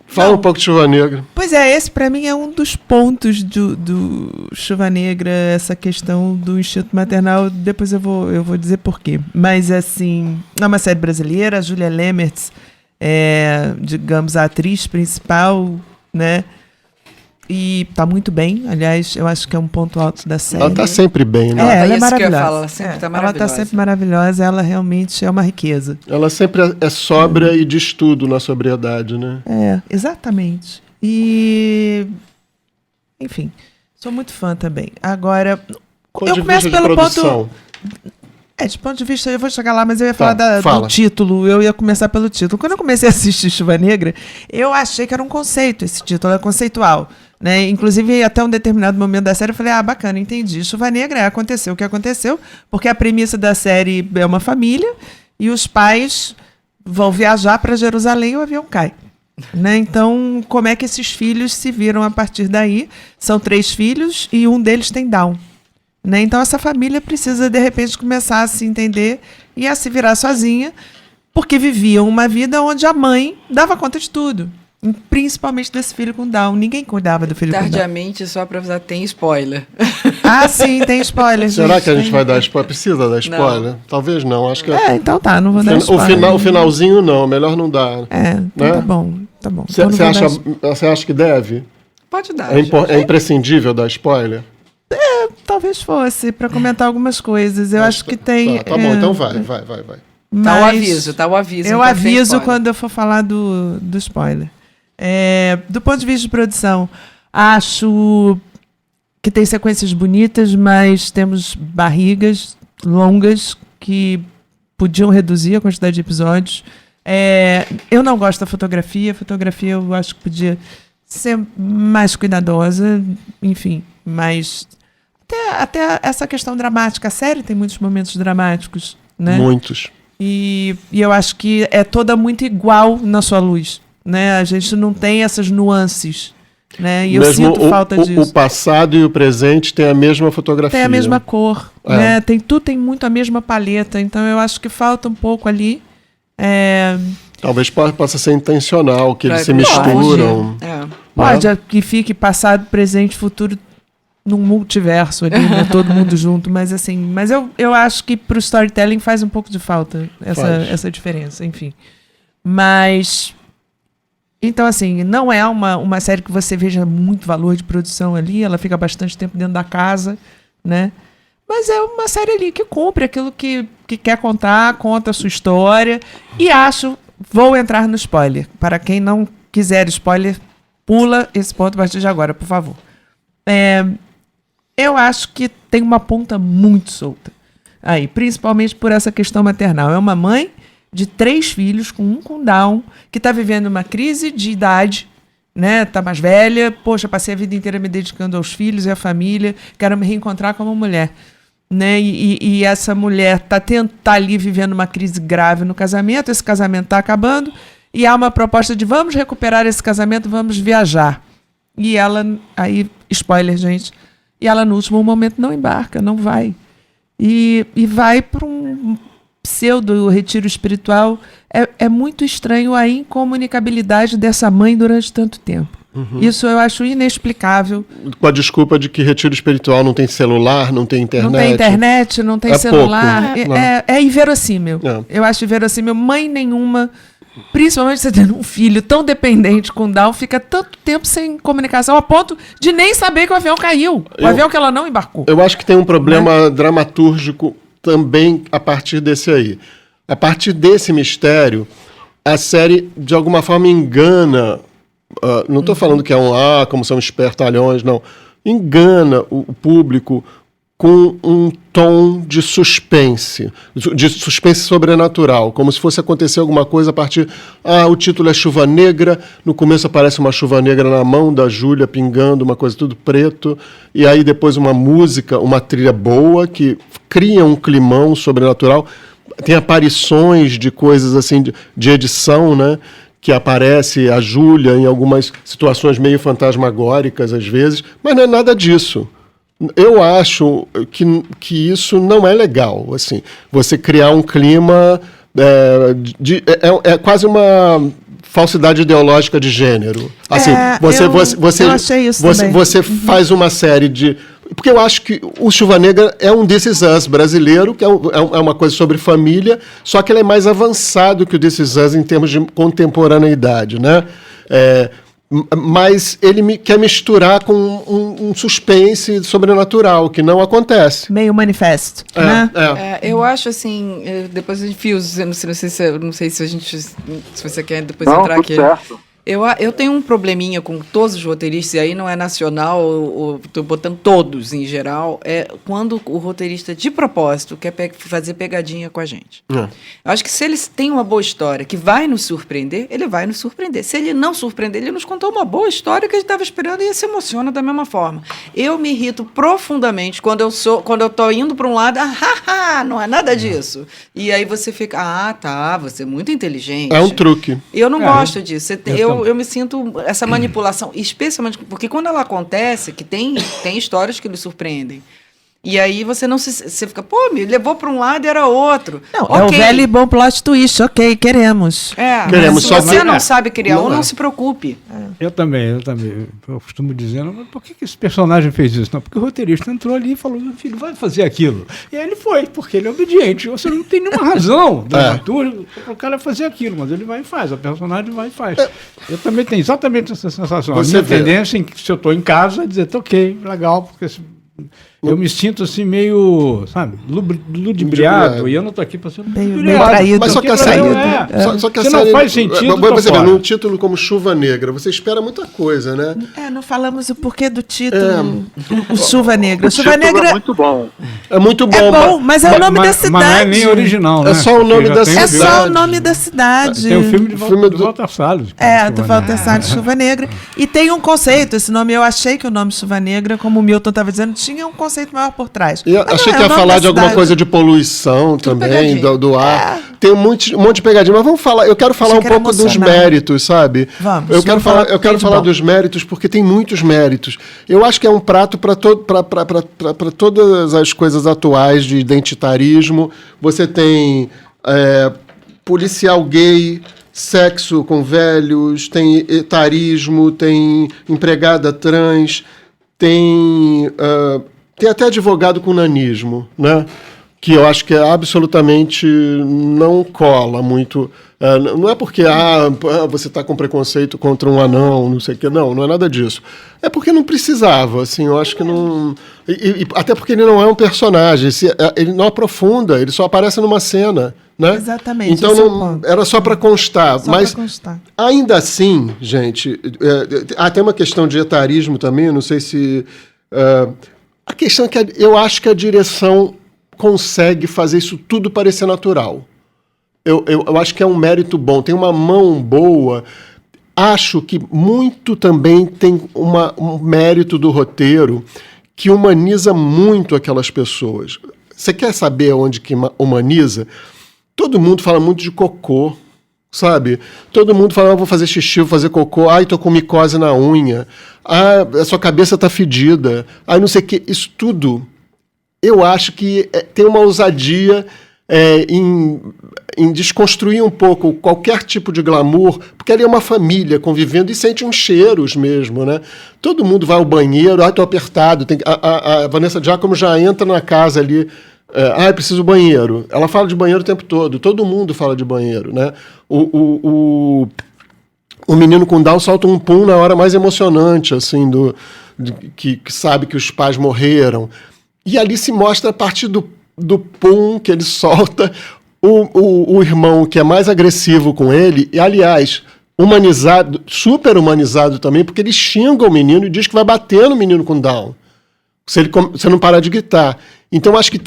Fala um pouco de Chuva Negra.
Pois é, esse pra mim é um dos pontos do Chuva Negra, essa questão do instinto maternal. Depois eu vou dizer por quê. Mas, assim, é uma série brasileira, a Julia Lemertz é, digamos, a atriz principal, né? E tá muito bem, aliás, eu acho que é um ponto alto da série.
Ela tá sempre bem, né?
Ela é
Isso que eu ia
maravilhosa.
falar, ela sempre tá
Ela
maravilhosa.
tá sempre maravilhosa, ela realmente é uma riqueza.
Ela sempre é sóbria e de estudo na sobriedade, né?
É, exatamente. E, enfim, sou muito fã também. Agora,
Ponto
eu
de
começo
vista de
pelo
produção.
ponto... de ponto de vista, eu vou chegar lá, mas eu ia falar
fala.
do título, eu ia começar pelo título. Quando eu comecei a assistir Chuva Negra, eu achei que era um conceito, esse título é conceitual. Né? Inclusive, até um determinado momento da série, eu falei, bacana, entendi. Chuva Negra, aconteceu o que aconteceu, porque a premissa da série é uma família e os pais vão viajar para Jerusalém e o avião cai. Né? Então, como é que esses filhos se viram a partir daí? São 3 filhos e um deles tem Down. Né? Então, essa família precisa, de repente, começar a se entender e a se virar sozinha, porque viviam uma vida onde a mãe dava conta de tudo. Principalmente desse filho com Down. Ninguém cuidava do filho com Down.
Tardiamente, só pra avisar, tem spoiler.
Sim, tem spoiler.
Será que a gente vai dar spoiler? Precisa dar spoiler? Talvez não. Acho que
então tá, não vou dar spoiler.
o finalzinho não, melhor não dar.
Então
né?
tá bom. Então
Você acha que deve?
Pode dar.
É imprescindível dar spoiler?
Talvez fosse, para comentar algumas coisas. Eu acho que tem...
Tá bom, então vai.
Mas
Tá o aviso, tá o aviso.
Eu
então tem
aviso
spoiler.
quando eu for falar do spoiler. Do ponto de vista de produção, acho que tem sequências bonitas, mas temos barrigas longas que podiam reduzir a quantidade de episódios. Eu não gosto da fotografia. A fotografia eu acho que podia ser mais cuidadosa, enfim, mas até essa questão dramática. A série tem muitos momentos dramáticos, né?
Muitos.
E eu acho que é toda muito igual na sua luz, né? A gente não tem essas nuances, né? E eu sinto falta disso.
O passado e o presente têm a mesma fotografia.
Tem a mesma cor, né? Tudo tem muito a mesma paleta, então eu acho que falta um pouco ali.
Talvez possa ser intencional, que eles se
Pode.
misturam.
Pode que fique passado, presente, futuro num multiverso ali, né? Todo mundo junto, mas assim, eu acho que pro storytelling faz um pouco de falta essa diferença, enfim. Mas então assim, não é uma série que você veja muito valor de produção ali, ela fica bastante tempo dentro da casa, né? Mas é uma série ali que cumpre aquilo que quer contar, conta a sua história e vou entrar no spoiler. Para quem não quiser spoiler, pula esse ponto a partir de agora, por favor. Eu acho que tem uma ponta muito solta aí, principalmente por essa questão maternal. É uma mãe de 3 filhos, com Down, que está vivendo uma crise de idade, né? Tá mais velha, poxa, passei a vida inteira me dedicando aos filhos e à família, quero me reencontrar como mulher. Né? E essa mulher tá ali vivendo uma crise grave no casamento, esse casamento está acabando, e há uma proposta de vamos recuperar esse casamento, vamos viajar. E ela, aí, spoiler, gente, e ela no último momento não embarca, não vai. E vai para um pseudo-retiro espiritual. É muito estranho a incomunicabilidade dessa mãe durante tanto tempo. Isso eu acho inexplicável.
Com a desculpa de que retiro espiritual não tem celular, não tem internet.
Não tem internet, não tem celular.
Pouco,
é inverossímil.
É.
Eu acho inverossímil. Mãe nenhuma Principalmente você tendo um filho tão dependente com Down, fica tanto tempo sem comunicação, a ponto de nem saber que o avião caiu. O avião que ela não embarcou.
Eu acho que tem um problema dramatúrgico também a partir desse aí. A partir desse mistério, a série, de alguma forma, engana... não estou falando que é como são espertalhões, não. Engana o público com um tom de suspense sobrenatural, como se fosse acontecer alguma coisa a partir... o título é Chuva Negra, no começo aparece uma chuva negra na mão da Júlia, pingando, uma coisa tudo preto, e aí depois uma música, uma trilha boa, que cria um climão sobrenatural, tem aparições de coisas assim, de edição, né? Que aparece a Júlia em algumas situações meio fantasmagóricas às vezes, mas não é nada disso. Eu acho que isso não é legal, assim, você criar um clima é quase uma falsidade ideológica de gênero. Assim,
eu achei isso também.
Você faz uma série de... Porque eu acho que o Chuva Negra é um This Is Us brasileiro, que é uma coisa sobre família, só que ele é mais avançado que o This Is Us em termos de contemporaneidade, né? Mas ele quer misturar com um suspense sobrenatural, que não acontece.
Meio manifesto, né?
Eu acho assim, depois de fios, não sei se a gente, se você quer depois
Não,
entrar
tudo
aqui.
certo.
Eu tenho um probleminha com todos os roteiristas, e aí não é nacional, estou botando todos em geral, é quando o roteirista, de propósito, quer fazer pegadinha com a gente. Eu acho que se eles têm uma boa história que vai nos surpreender, ele vai nos surpreender. Se ele não surpreender, ele nos contou uma boa história que a gente estava esperando e se emociona da mesma forma. Eu me irrito profundamente quando eu estou indo para um lado, não é nada disso. E aí você fica, você é muito inteligente.
É um truque.
Eu não gosto disso. Eu me sinto essa manipulação, especialmente porque quando ela acontece, que tem histórias que lhe surpreendem. E aí você fica, me levou para um lado e era outro.
Não, okay. É o velho e bom plot twist, ok, queremos.
Queremos,
se você não sabe criar não se preocupe.
Eu também. Eu costumo dizer, por que esse personagem fez isso? Não, porque o roteirista entrou ali e falou, meu filho, vai fazer aquilo. E aí ele foi, porque ele é obediente. Você não tem nenhuma razão dramaturga para o cara fazer aquilo, mas ele vai e faz, a personagem vai e faz. Eu também tenho exatamente essa sensação. A minha tendência, se eu estou em casa, é dizer, ok, legal, porque... Eu me sinto assim meio, sabe, ludibriado, e eu não estou aqui para ser
meio traído.
Mas só que a série,
não faz sentido.
Você vê, num título como Chuva Negra, você espera muita coisa, né?
Não falamos o porquê do título, o Chuva Negra.
Chuva Negra é muito bom.
É muito bom.
É bom, mas é o nome da cidade.
Mas não é nem original, né?
É só o nome da cidade.
É só o nome da cidade.
Tem o filme do Walter Salles.
Do Walter Salles, Chuva Negra. E tem um conceito, esse nome, eu achei que o nome Chuva Negra, como o Milton estava dizendo, tinha um conceito maior por trás.
E achei que ia falar de alguma coisa de poluição também, do ar. Tem um monte de pegadinha, mas vamos falar. Eu quero falar um pouco dos méritos, sabe?
Vamos.
Eu quero falar dos méritos, porque tem muitos méritos. Eu acho que é um prato para todas as coisas atuais de identitarismo. Você tem policial gay, sexo com velhos, tem etarismo, tem empregada trans, tem até advogado com nanismo, né? Que eu acho que absolutamente não cola muito. Não é porque você está com preconceito contra um anão, não sei o quê. Não é nada disso. É porque não precisava, assim, eu acho que não... até porque ele não é um personagem, ele não aprofunda, ele só aparece numa cena, né?
Exatamente.
Então era só para constar. Mas ainda assim, gente, tem uma questão de etarismo também, eu não sei se... a questão é que eu acho que a direção consegue fazer isso tudo parecer natural. Eu acho que é um mérito bom, tem uma mão boa. Acho que muito também tem um mérito do roteiro que humaniza muito aquelas pessoas. Você quer saber onde que humaniza? Todo mundo fala muito de cocô, sabe? Todo mundo fala, vou fazer xixi, vou fazer cocô, tô com micose na unha, a sua cabeça tá fedida, não sei o que, isso tudo, eu acho que tem uma ousadia em desconstruir um pouco qualquer tipo de glamour, porque ali é uma família convivendo e sente uns cheiros mesmo, né? Todo mundo vai ao banheiro, tô apertado, a Vanessa Giacomo já entra na casa ali, Preciso do banheiro. Ela fala de banheiro o tempo todo mundo fala de banheiro, né? O menino com Down solta um pum na hora mais emocionante, assim, que sabe que os pais morreram. E ali se mostra a partir do pum que ele solta o irmão que é mais agressivo com ele, e aliás, humanizado, super humanizado também, porque ele xinga o menino e diz que vai bater no menino com Down, se não parar de gritar. Então acho que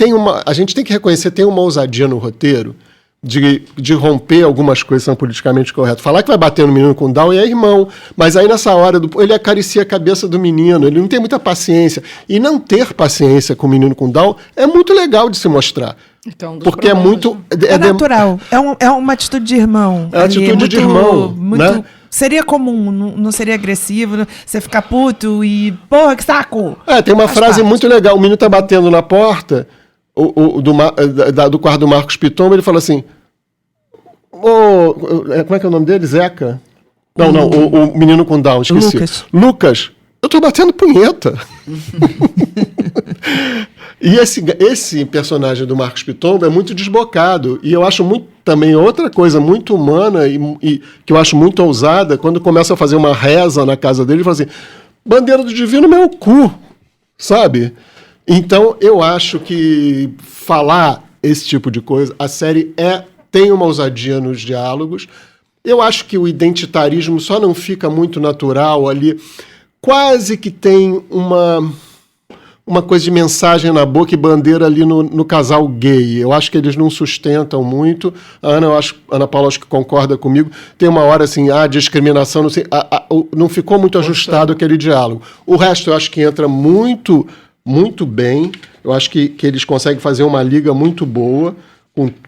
a gente tem que reconhecer, tem uma ousadia no roteiro de romper algumas coisas que são politicamente corretas. Falar que vai bater no menino com Down é irmão, mas aí nessa hora ele acaricia a cabeça do menino, ele não tem muita paciência. E não ter paciência com o menino com Down é muito legal de se mostrar.
Então,
porque é muito...
É natural, é uma atitude de irmão.
É atitude de irmão,
muito,
né?
Seria comum, não seria agressivo, você ficar puto e... Porra, que saco!
Tem uma frase muito legal, o menino tá batendo na porta... do quarto do Marcos Pitombo, ele fala assim, como é que é o nome dele? Zeca? Não, o menino com Down, esqueci. Lucas, eu tô batendo punheta. E esse personagem do Marcos Pitombo é muito desbocado, e eu acho também outra coisa muito humana e que eu acho muito ousada, quando começa a fazer uma reza na casa dele, ele fala assim, bandeira do divino meu cu, sabe? Então, eu acho que falar esse tipo de coisa, a série tem uma ousadia nos diálogos. Eu acho que o identitarismo só não fica muito natural ali. Quase que tem uma coisa de mensagem na boca e bandeira ali no casal gay. Eu acho que eles não sustentam muito. A Ana Paula acho que concorda comigo. Tem uma hora assim, discriminação, não sei, não ficou muito ajustado aquele diálogo. O resto eu acho que entra muito bem. Eu acho que eles conseguem fazer uma liga muito boa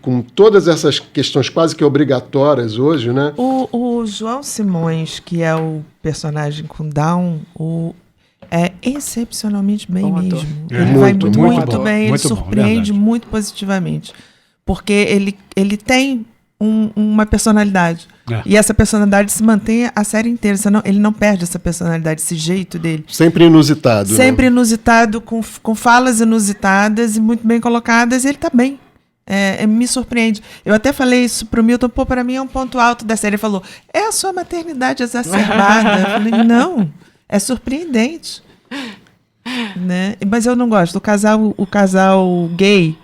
com todas essas questões quase que obrigatórias hoje, né?
O João Simões, que é o personagem com Down, é excepcionalmente bem mesmo. Ele vai muito bem, ele surpreende muito positivamente. Porque ele tem uma personalidade. E essa personalidade se mantém a série inteira. Ele não perde essa personalidade, esse jeito dele.
Sempre inusitado.
Sempre inusitado, com falas inusitadas e muito bem colocadas. E ele tá bem. Me surpreende. Eu até falei isso pro Milton, para mim é um ponto alto da série. Ele falou, é a sua maternidade exacerbada. Eu falei, não, é surpreendente. Né? Mas eu não gosto. O casal gay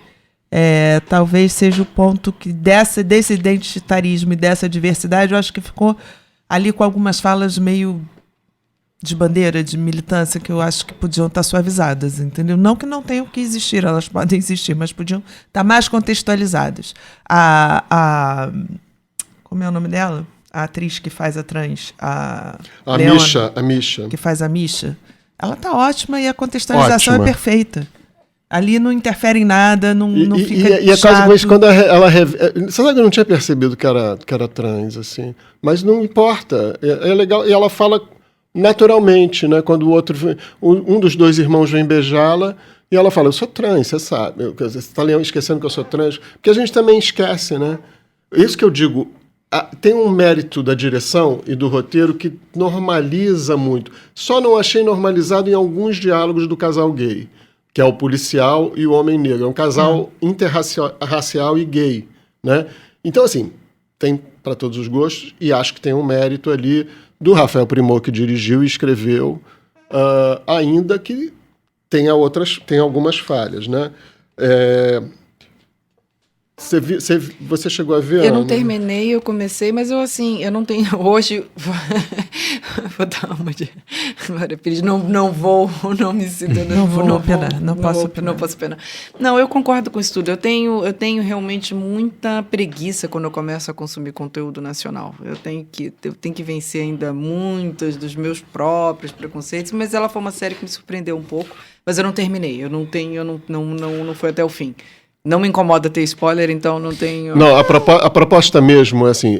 talvez seja o ponto que desse identitarismo e dessa diversidade, eu acho que ficou ali com algumas falas meio de bandeira, de militância, que eu acho que podiam estar suavizadas, entendeu? Não que não tenham que existir, elas podem existir, mas podiam estar mais contextualizadas. Como é o nome dela? A atriz que faz a trans, a
Misha.
Que faz a Misha. Ela está ótima e a contextualização é perfeita. Ali não interfere em nada, não fica
E é quase com isso, quando ela... Você sabe que eu não tinha percebido que era trans, assim. Mas não importa. É legal. E ela fala naturalmente, né? Quando o outro... Um dos dois irmãos vem beijá-la e ela fala, eu sou trans, você sabe. Você está esquecendo que eu sou trans? Porque a gente também esquece, né? Isso que eu digo... Tem um mérito da direção e do roteiro que normaliza muito. Só não achei normalizado em alguns diálogos do casal gay, que é o policial e o homem negro. É um casal interracial e gay, né? Então, assim, tem para todos os gostos e acho que tem um mérito ali do Rafael Primor, que dirigiu e escreveu, ainda que tenha algumas falhas, né? Você chegou a ver?
Eu não terminei, eu comecei, mas eu não tenho... Hoje, vou dar uma de... Não me sinto...
Não posso
opinar. Não, eu concordo com isso tudo. Eu tenho realmente muita preguiça quando eu começo a consumir conteúdo nacional. Eu tenho que vencer ainda muitos dos meus próprios preconceitos, mas ela foi uma série que me surpreendeu um pouco, mas eu não terminei. Não foi até o fim. Não me incomoda ter spoiler, então não tenho...
Não, a proposta mesmo é assim,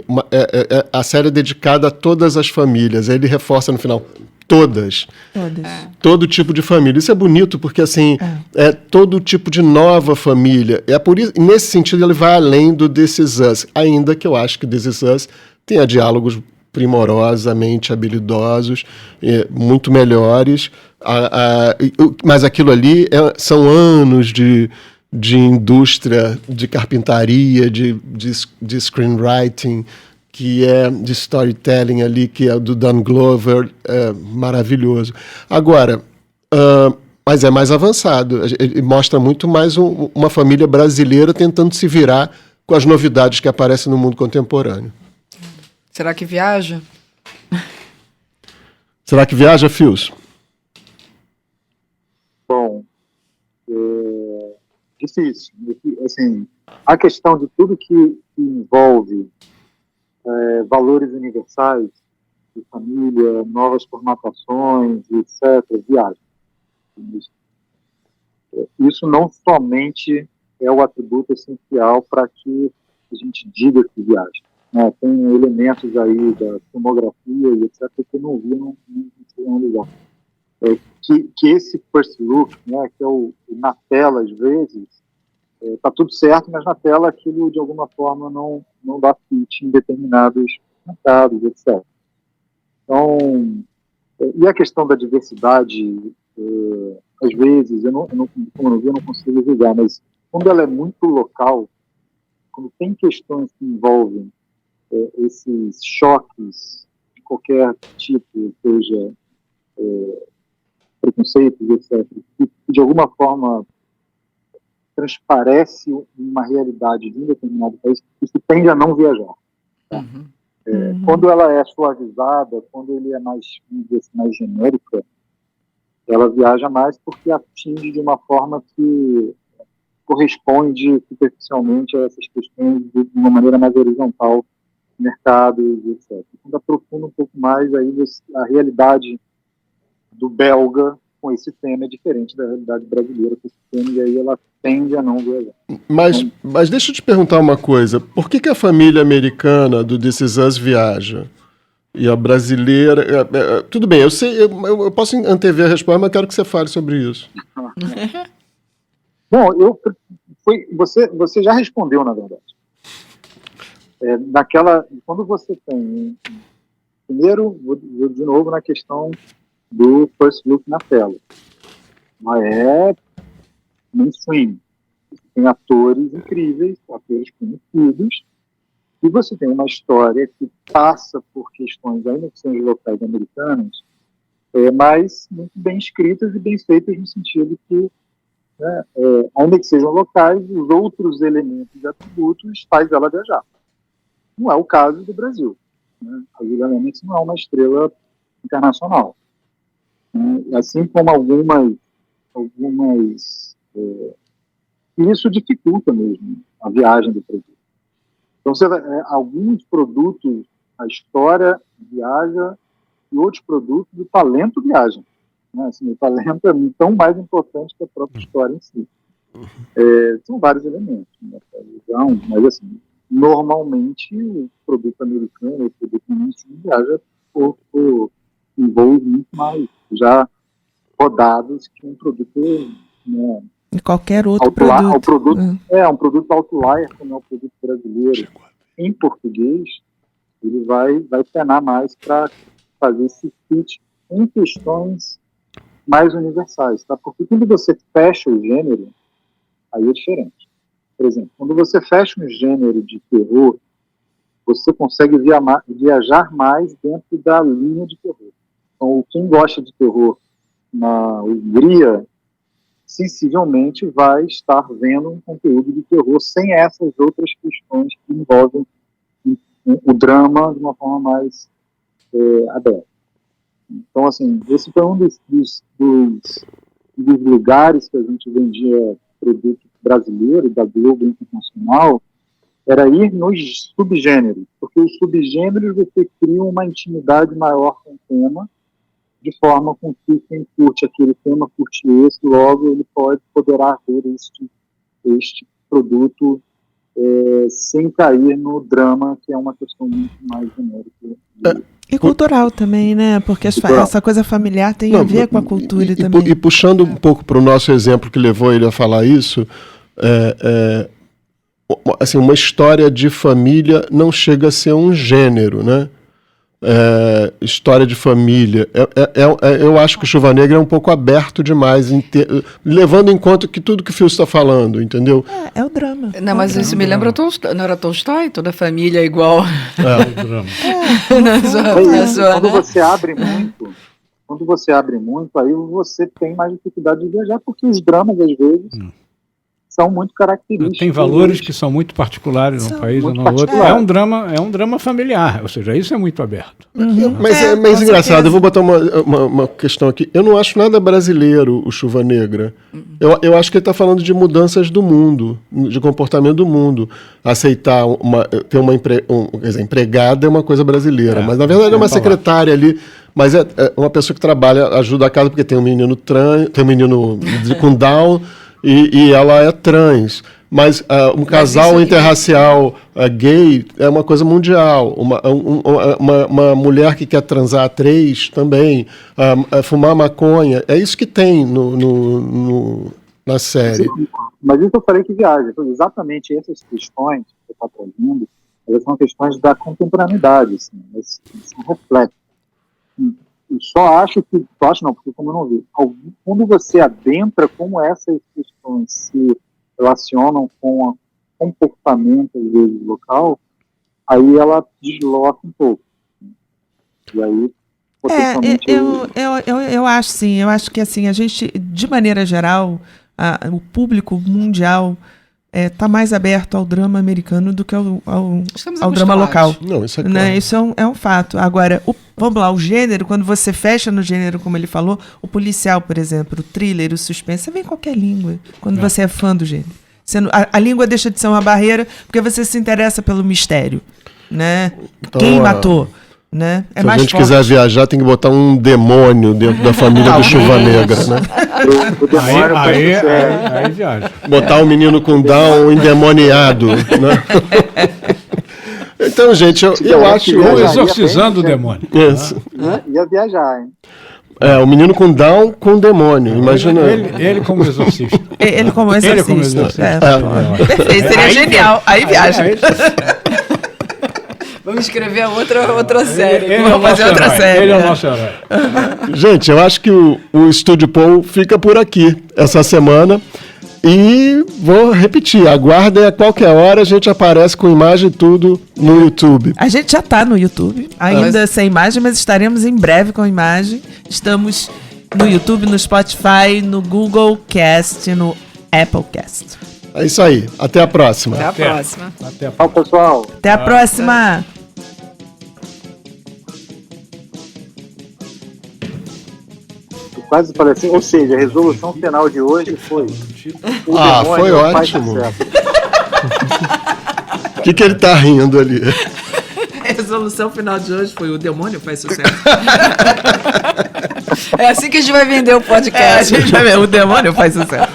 a série é dedicada a todas as famílias. Aí ele reforça no final, todas. Todo tipo de família. Isso é bonito, porque assim, é todo tipo de nova família. Por isso, nesse sentido, ele vai além do This Is Us. Ainda que eu acho que This Is Us tenha diálogos primorosamente habilidosos, muito melhores. Mas aquilo ali são anos de de indústria, de carpintaria, de screenwriting, que é de storytelling ali, que é do Dan Glover, maravilhoso. Agora, mas é mais avançado, ele mostra muito mais uma família brasileira tentando se virar com as novidades que aparecem no mundo contemporâneo.
Será que viaja?
Será que viaja, Fios?
Bom, difícil. Assim, a questão de tudo que envolve valores universais, de família, novas formatações, etc., viagem. Isso não somente é o atributo essencial para que a gente diga que viaja. Né? Tem elementos aí da filmografia e etc. que não viram em lugar. Que esse first look, né, que é na tela, às vezes, está tudo certo, mas na tela aquilo, de alguma forma, não dá fit em determinados mercados, etc. Então, e a questão da diversidade, às vezes, como eu não consigo julgar, mas quando ela é muito local, quando tem questões que envolvem esses choques de qualquer tipo, seja preconceitos, etc., que de alguma forma transparece uma realidade de um determinado país, isso tende a não viajar. Tá? Quando ela é suavizada, quando ele é mais genérica, ela viaja mais porque atinge de uma forma que corresponde superficialmente a essas questões de uma maneira mais horizontal, mercado, etc. Quando aprofunda um pouco mais, aí a realidade do belga com esse tema é diferente da realidade brasileira com esse tema, e aí ela tende a não viajar.
Mas deixa eu te perguntar uma coisa. Por que a família americana do This Is Us viaja? E a brasileira... tudo bem, eu sei, eu posso antever a resposta, mas eu quero que você fale sobre isso.
Bom, você já respondeu, na verdade. Quando você tem... Primeiro, vou de novo na questão do first look na tela. Mas é mainstream. Você tem atores incríveis, atores conhecidos, e você tem uma história que passa por questões, ainda que sejam locais americanas, mas muito bem escritas e bem feitas no sentido que, né, ainda que sejam locais, os outros elementos e atributos faz ela viajar. Não é o caso do Brasil. Né? A Julia Lemes não é uma estrela internacional. Assim como algumas isso dificulta mesmo a viagem do produto. Então, alguns produtos, a história viaja, e outros produtos, o talento viaja. Né? Assim, o talento é tão mais importante que a própria história em si. São vários elementos, né? Mas, assim, normalmente, o produto americano, o produto mainstream viaja em voos muito mais já rodados que um produto, né,
e qualquer outro produto.
Um produto outlier, como é o produto brasileiro, em português, ele vai penar mais para fazer esse fit em questões mais universais, tá? Porque quando você fecha o gênero, aí é diferente. Por exemplo, quando você fecha um gênero de terror, você consegue viajar mais dentro da linha de terror. Então, quem gosta de terror na Hungria, sensivelmente vai estar vendo um conteúdo de terror sem essas outras questões que envolvem o drama de uma forma mais aberta. Então, assim, esse foi um dos lugares que a gente vendia produto brasileiro, da Globo Internacional, era ir nos subgêneros, porque os subgêneros você cria uma intimidade maior com o tema, de forma com que quem curte aquele tema, curte esse, logo ele poderá ver este produto sem cair no drama, que é uma questão muito mais genérica.
E cultural também, né? Porque essa coisa familiar tem a ver com a cultura também.
E puxando um pouco para o nosso exemplo que levou ele a falar isso, assim, uma história de família não chega a ser um gênero, né? história de família. Eu acho que o Chuva Negra é um pouco aberto demais, levando em conta que tudo que o Phil está falando, entendeu?
É o drama.
Não, mas isso me lembra Tolstói. Não era Tolstói? Toda família é igual.
O drama.
Quando você abre muito, aí você tem mais dificuldade de viajar, porque os dramas, às vezes, são muito característicos.
Tem valores que são muito particulares num país ou no outro. É um drama familiar, ou seja, isso é muito aberto.
Mas engraçado, eu vou botar uma questão aqui. Eu não acho nada brasileiro o Chuva Negra. Eu acho que ele está falando de mudanças do mundo, de comportamento do mundo. Aceitar ter uma empregada é uma coisa brasileira, mas na verdade é uma secretária ali. Mas é uma pessoa que trabalha, ajuda a casa, porque tem um menino tem um menino com Down e ela é trans. Mas um casal interracial gay é uma coisa mundial. Uma mulher que quer transar a 3 também, fumar maconha. É isso que tem na série.
Mas isso eu falei que viaja. Então, exatamente essas questões que você está trazendo, elas são questões da contemporaneidade. Assim, elas são reflexos. Eu só acho que... Acho não, porque como eu não vi. Quando você adentra como essas questões se relacionam com o comportamento, às vezes, local, aí ela desloca um pouco. E aí, potencialmente...
Eu acho, sim. Eu acho que, assim, a gente, de maneira geral, o público mundial está mais aberto ao drama americano do que ao drama local.
Não, isso é
claro.
claro.
Isso é um fato. Agora, vamos lá, o gênero, quando você fecha no gênero, como ele falou, o policial, por exemplo, o thriller, o suspense, você vê em qualquer língua, quando você é fã do gênero. A língua deixa de ser uma barreira porque você se interessa pelo mistério, né?
Então,
Quem matou, né?
Se a gente quiser viajar, tem que botar um demônio dentro da família do Chuva Negra, né?
Aí viaja.
Botar o menino com Down endemoniado, né? Então, gente, eu acho...
Ou exorcizando o demônio.
Isso.
Ia viajar, hein?
O menino com Down com demônio, imagina.
Ele como exorcista.
Ele como exorcista. Perfeito, seria genial. Aí viaja.
Vamos escrever outra série.
Vamos fazer outra série.
Ele é o nosso herói.
Gente, eu acho que o Estúdio Paul fica por aqui essa semana. E vou repetir, aguardem, a qualquer hora a gente aparece com imagem e tudo no YouTube.
A gente já está no YouTube, ainda sem imagem, mas estaremos em breve com imagem. Estamos no YouTube, no Spotify, no Google Cast, no Apple Cast.
É isso aí, até a próxima.
Até a próxima.
Tchau, pessoal.
Até a próxima.
Quase falei assim, ou seja, a resolução final de hoje foi...
Foi ótimo. O que ele tá rindo ali?
A resolução final de hoje foi: o demônio faz sucesso.
É assim que a gente vai vender o podcast.
O demônio faz sucesso.